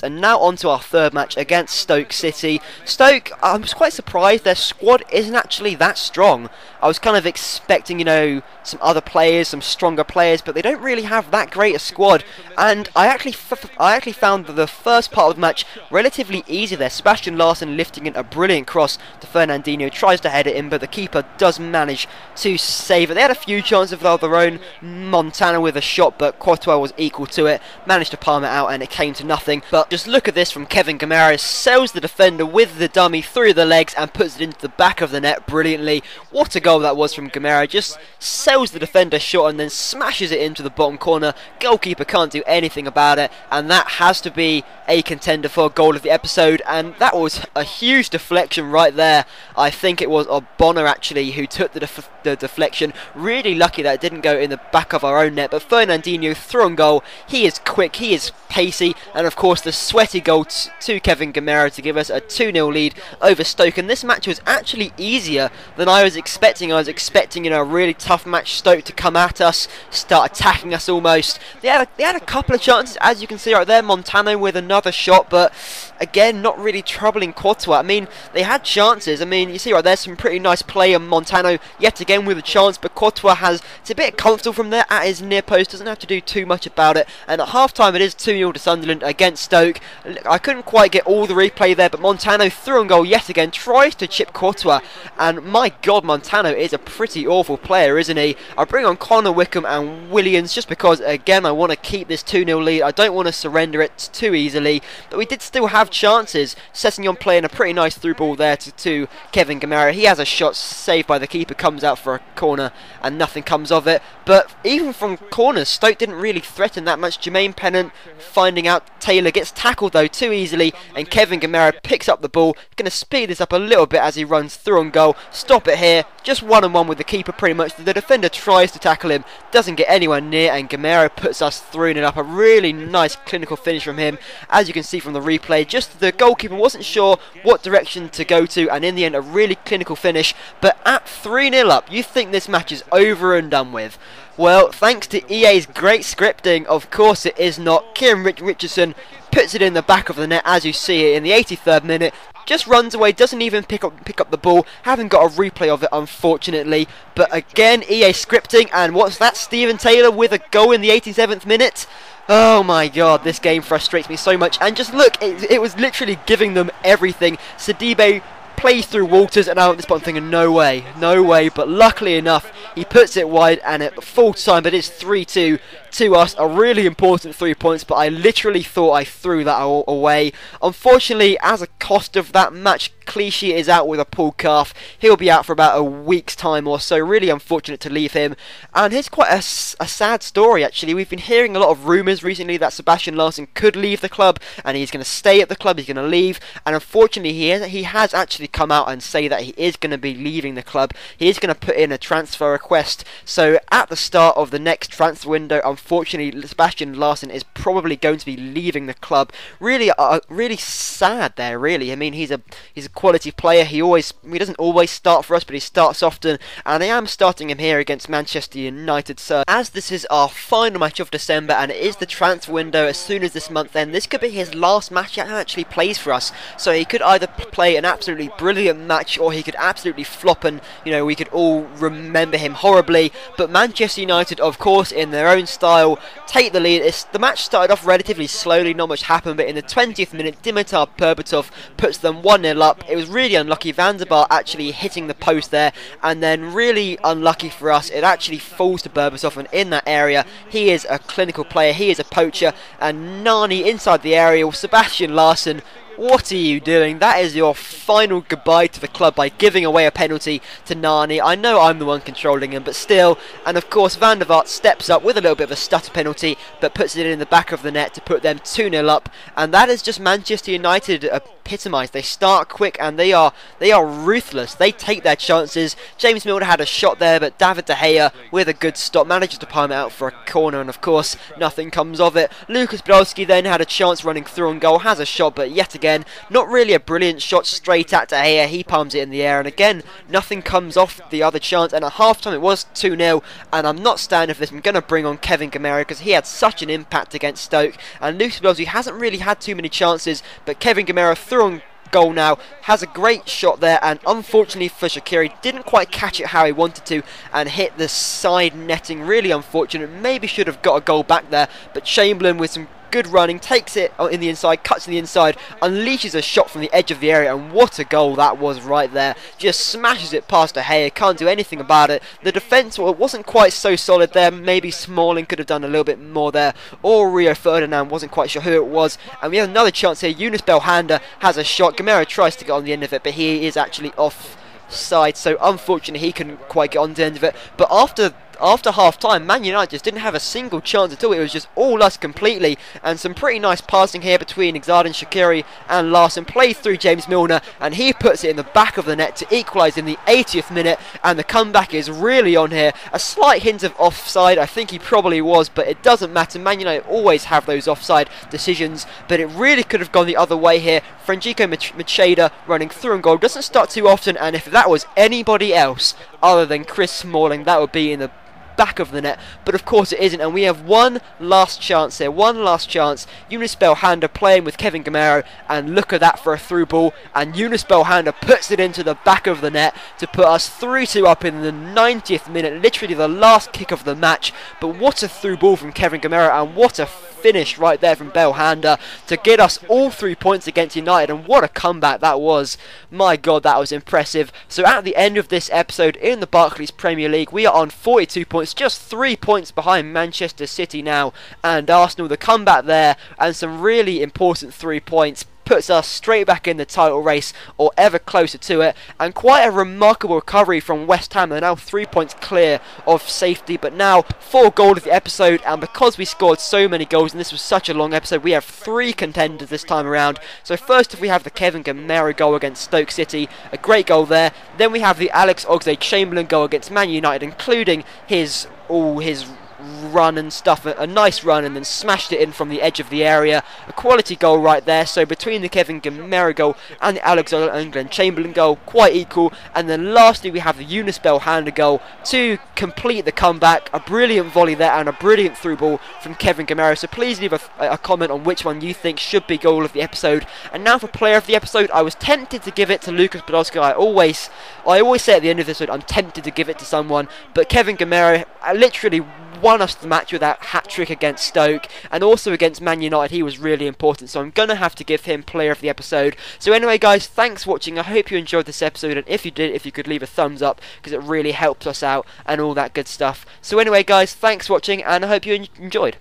And now on to our third match against Stoke City. Stoke, I was quite surprised their squad isn't actually that strong. I was kind of expecting, you know, some other players, some stronger players, but they don't really have that great a squad. And I actually found the first part of the match relatively easy there. Sebastian Larsson lifting in a brilliant cross to Fernandinho, tries to head it in, but the keeper does manage to save it. They had a few chances of their own. Montana with a shot, but Courtois was equal to it, managed to palm it out, and it came to nothing. But just look at this from Kevin Gamera, sails the defender with the dummy through the legs and puts it into the back of the net brilliantly. What a goal that was from Gamera, just sails the defender shot and then smashes it into the bottom corner. Goalkeeper can't do anything about it, and that has to be a contender for goal of the episode. And that was a huge deflection right there. I think it was Bonner actually who took the deflection. Really lucky that it didn't go in the back of our own net, but Fernandinho through on goal. He is quick, he is pacey, and of course the sweaty goal to Kevin Gamera to give us a 2-0 lead over Stoke. And this match was actually easier than I was expecting. I was expecting, you know, a really tough match. Stoke to come at us, start attacking us almost. They had a couple of chances, as you can see right there. Montano with another shot, but again, not really troubling Courtois. I mean, they had chances. I mean, you see right there, some pretty nice play, and Montano yet again with a chance, but Courtois it's a bit comfortable from there at his near post, doesn't have to do too much about it. And at half time it is 2-0 to Sunderland against Stoke. I couldn't quite get all the replay there, but Montano through on goal yet again, tries to chip Courtois, and my god, Montano is a pretty awful player, isn't he? I bring on Connor Wickham and Williams just because, again, I want to keep this 2-0 lead. I don't want to surrender it too easily, but we did still have chances. Sessegnon playing a pretty nice through ball there to Kevin Gamera. He has a shot saved by the keeper, comes out for a corner and nothing comes of it. But even from corners, Stoke didn't really threaten that much. Jermaine Pennant finding out Taylor gets tackled though too easily, and Kevin Gamera picks up the ball. Going to speed this up a little bit as he runs through on goal. Stop it here, just one-on-one with the keeper pretty much. The defender tries to tackle him, doesn't get anywhere near, and Gamera puts us through and up. A really nice clinical finish from him. As you can see from the replay, just the goalkeeper wasn't sure what direction to go to, and in the end a really clinical finish. But at 3-0 up, you think this match is over and done with. Well, thanks to EA's great scripting, of course it is not. Kieran Richardson puts it in the back of the net, as you see it in the 83rd minute. Just runs away, doesn't even pick up the ball. Haven't got a replay of it, unfortunately. But again, EA scripting, and what's that? Stephen Taylor with a goal in the 87th minute. Oh my god, this game frustrates me so much. And just look, it was literally giving them everything. Sidibe plays through Walters, and now at this point I'm thinking no way, but luckily enough he puts it wide, and at full time it is 3-2 to us. A really important 3 points, but I literally thought I threw that away. Unfortunately, as a cost of that match, Clichy is out with a pulled calf. He'll be out for about a week's time or so. Really unfortunate to leave him, and it's quite a sad story actually. We've been hearing a lot of rumours recently that Sebastian Larsson could leave the club, and he's going to stay at the club, he's going to leave, and unfortunately he has actually come out and say that he is going to be leaving the club. He is going to put in a transfer request, so at the start of the next transfer window, unfortunately Sebastian Larsson is probably going to be leaving the club. Really really sad there, really. I mean, he's a quality player. He doesn't always start for us, but he starts often, and I am starting him here against Manchester United. So as this is our final match of December and it is the transfer window as soon as this month ends, this could be his last match he actually plays for us. So he could either play an absolutely brilliant match, or he could absolutely flop, and you know, we could all remember him horribly. But Manchester United, of course, in their own style, take the lead. The match started off relatively slowly, not much happened, but in the 20th minute Dimitar Berbatov puts them 1-0 up. It was really unlucky, Van der Bar actually hitting the post there, and then really unlucky for us, it actually falls to Berbatov, and in that area he is a clinical player, he is a poacher, and Nani inside the area. Sebastian Larsson, what are you doing? That is your final goodbye to the club by giving away a penalty to Nani. I know I'm the one controlling him, but still. And of course Van der Vaart steps up with a little bit of a stutter penalty, but puts it in the back of the net to put them 2-0 up. And that is just Manchester United epitomised. They start quick and they are ruthless. They take their chances. James Milner had a shot there, but David De Gea with a good stop manages to palm it out for a corner, and of course nothing comes of it. Lucas Podolski then had a chance running through on goal, has a shot, but yet again again. Not really a brilliant shot straight at De Gea. He palms it in the air, and again, nothing comes off the other chance. And at half-time, it was 2-0, and I'm not standing for this. I'm going to bring on Kevin Gamero because he had such an impact against Stoke. And Lucas Belsley hasn't really had too many chances, but Kevin Gamero threw on goal now, has a great shot there, and unfortunately for Shaqiri, didn't quite catch it how he wanted to and hit the side netting. Really unfortunate. Maybe should have got a goal back there, but Chamberlain with some good running takes it in the inside, cuts to the inside, unleashes a shot from the edge of the area, and what a goal that was right there. Just smashes it past De Gea, can't do anything about it. The defence wasn't quite so solid there. Maybe Smalling could have done a little bit more there, or Rio Ferdinand, wasn't quite sure who it was. And we have another chance here. Yunus Belhanda has a shot. Gamero tries to get on the end of it, but he is actually offside, so unfortunately he couldn't quite get on the end of it. But after half-time, Man United just didn't have a single chance at all. It was just all us completely, and some pretty nice passing here between Xhardin Shaqiri and Larson. Played through James Milner, and he puts it in the back of the net to equalise in the 80th minute, and the comeback is really on here. A slight hint of offside, I think he probably was, but it doesn't matter. Man United always have those offside decisions, but it really could have gone the other way here. Francisco Macheda running through and goal doesn't start too often, and if that was anybody else other than Chris Smalling, that would be in the back of the net, but of course it isn't, and we have one last chance here, one last chance. Yunus Belhanda playing with Kevin Gamero, and look at that for a through ball, and Yunus Belhanda puts it into the back of the net to put us 3-2 up in the 90th minute, literally the last kick of the match. But what a through ball from Kevin Gamero, and what a finish right there from Belhanda to get us all 3 points against United, and what a comeback that was. My God, that was impressive. So at the end of this episode in the Barclays Premier League, we are on 42 points, just 3 points behind Manchester City now and Arsenal. The comeback there and some really important 3 points puts us straight back in the title race, or ever closer to it, and quite a remarkable recovery from West Ham. They're now 3 points clear of safety, but now 4 goals of the episode, and because we scored so many goals and this was such a long episode, we have 3 contenders this time around. So first, if we have the Kevin Gamero goal against Stoke City, a great goal there. Then we have the Alex Oxlade-Chamberlain goal against Man United, including his run and stuff, a nice run, and then smashed it in from the edge of the area. A quality goal right there. So between the Kevin Gamero goal and the Alex Oxlade-Chamberlain goal, quite equal. And then lastly we have the Yunus Belhanda goal to complete the comeback. A brilliant volley there and a brilliant through ball from Kevin Gamero. So please leave a comment on which one you think should be goal of the episode. And now for player of the episode, I was tempted to give it to Lucas Podolski. I always say at the end of this episode I'm tempted to give it to someone, but Kevin Gamero literally won us the match with that hat-trick against Stoke, and also against Man United. He was really important, so I'm going to have to give him player of the episode. So anyway guys, thanks for watching. I hope you enjoyed this episode, and if you did, if you could leave a thumbs up, because it really helps us out and all that good stuff. So anyway guys, thanks for watching, and I hope you enjoyed.